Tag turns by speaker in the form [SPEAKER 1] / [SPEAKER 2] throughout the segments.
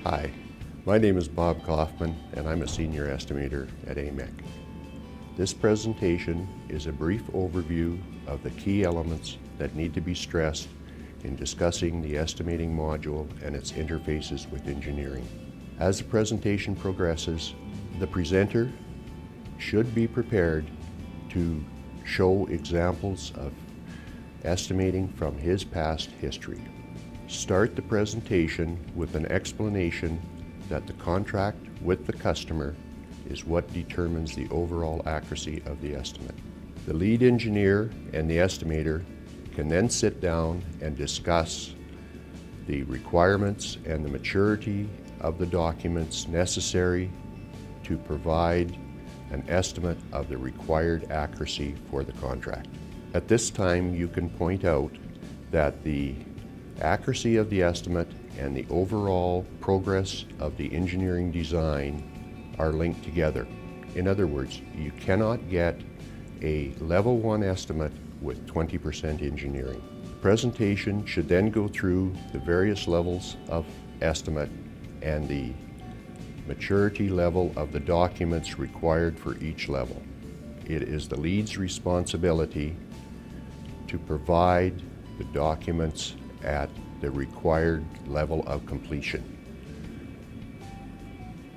[SPEAKER 1] Hi, my name is Bob Kaufman and I'm a senior estimator at AMEC. This presentation is a brief overview of the key elements that need to be stressed in discussing the estimating module and its interfaces with engineering. As the presentation progresses, the presenter should be prepared to show examples of estimating from his past history. Start the presentation with an explanation that the contract with the customer is what determines the overall accuracy of the estimate. The lead engineer and the estimator can then sit down and discuss the requirements and the maturity of the documents necessary to provide an estimate of the required accuracy for the contract. At this time, you can point out that the accuracy of the estimate and the overall progress of the engineering design are linked together. In other words, you cannot get a level 1 estimate with 20% engineering. The presentation should then go through the various levels of estimate and the maturity level of the documents required for each level. It is the lead's responsibility to provide the documents at the required level of completion.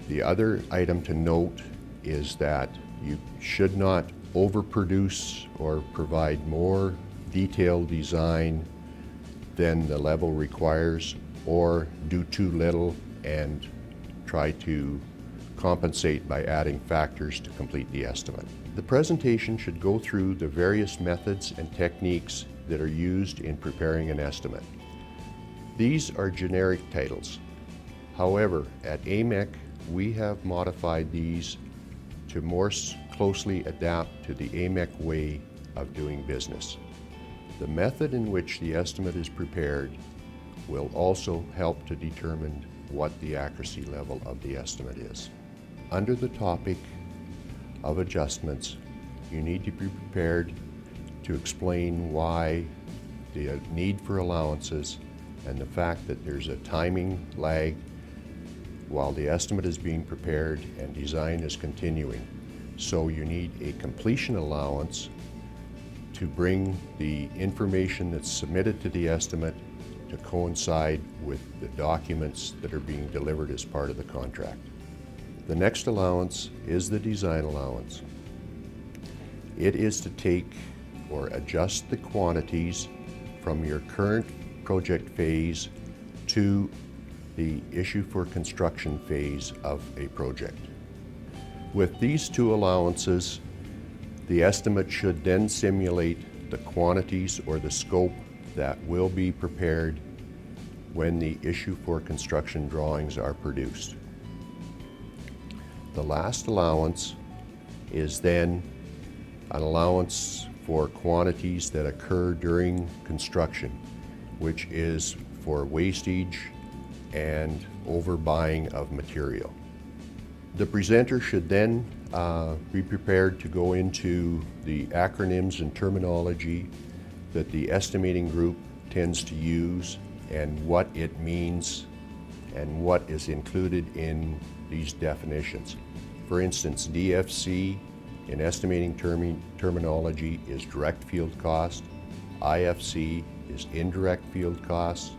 [SPEAKER 1] The other item to note is that you should not overproduce or provide more detailed design than the level requires, or do too little and try to compensate by adding factors to complete the estimate. The presentation should go through the various methods and techniques that are used in preparing an estimate. These are generic titles. However, at AMEC, we have modified these to more closely adapt to the AMEC way of doing business. The method in which the estimate is prepared will also help to determine what the accuracy level of the estimate is. Under the topic of adjustments, you need to be prepared to explain why the need for allowances and the fact that there's a timing lag while the estimate is being prepared and design is continuing. So you need a completion allowance to bring the information that's submitted to the estimate to coincide with the documents that are being delivered as part of the contract. The next allowance is the design allowance. It is to take or adjust the quantities from your current project phase to the issue for construction phase of a project. With these two allowances, the estimate should then simulate the quantities or the scope that will be prepared when the issue for construction drawings are produced. The last allowance is then an allowance for quantities that occur during construction, which is for wastage and overbuying of material. The presenter should then be prepared to go into the acronyms and terminology that the estimating group tends to use and what it means and what is included in these definitions. For instance, DFC in estimating terminology is direct field cost. IFC is indirect field costs.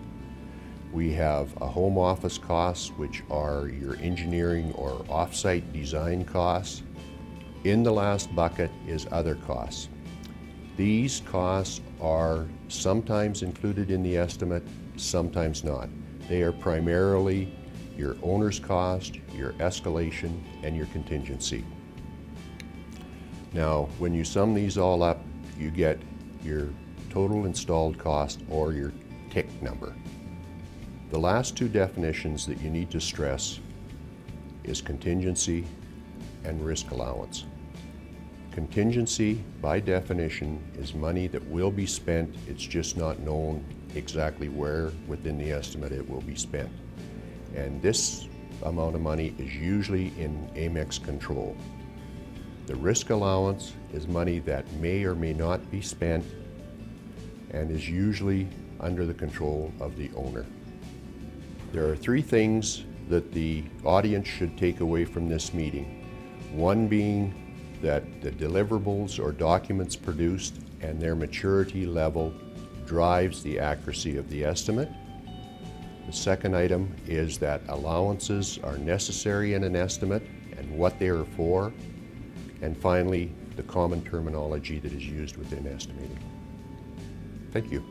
[SPEAKER 1] We have a home office costs, which are your engineering or off-site design costs. In the last bucket is other costs. These costs are sometimes included in the estimate, sometimes not. They are primarily your owner's cost, your escalation, and your contingency. Now, when you sum these all up, you get your total installed cost or your TIC number. The last two definitions that you need to stress is contingency and risk allowance. Contingency, by definition, is money that will be spent. It's just not known exactly where within the estimate it will be spent. And this amount of money is usually in AMEC's control. The risk allowance is money that may or may not be spent and is usually under the control of the owner. There are three things that the audience should take away from this meeting. One being that the deliverables or documents produced and their maturity level drives the accuracy of the estimate. The second item is that allowances are necessary in an estimate and what they are for. And finally, the common terminology that is used within estimating. Thank you.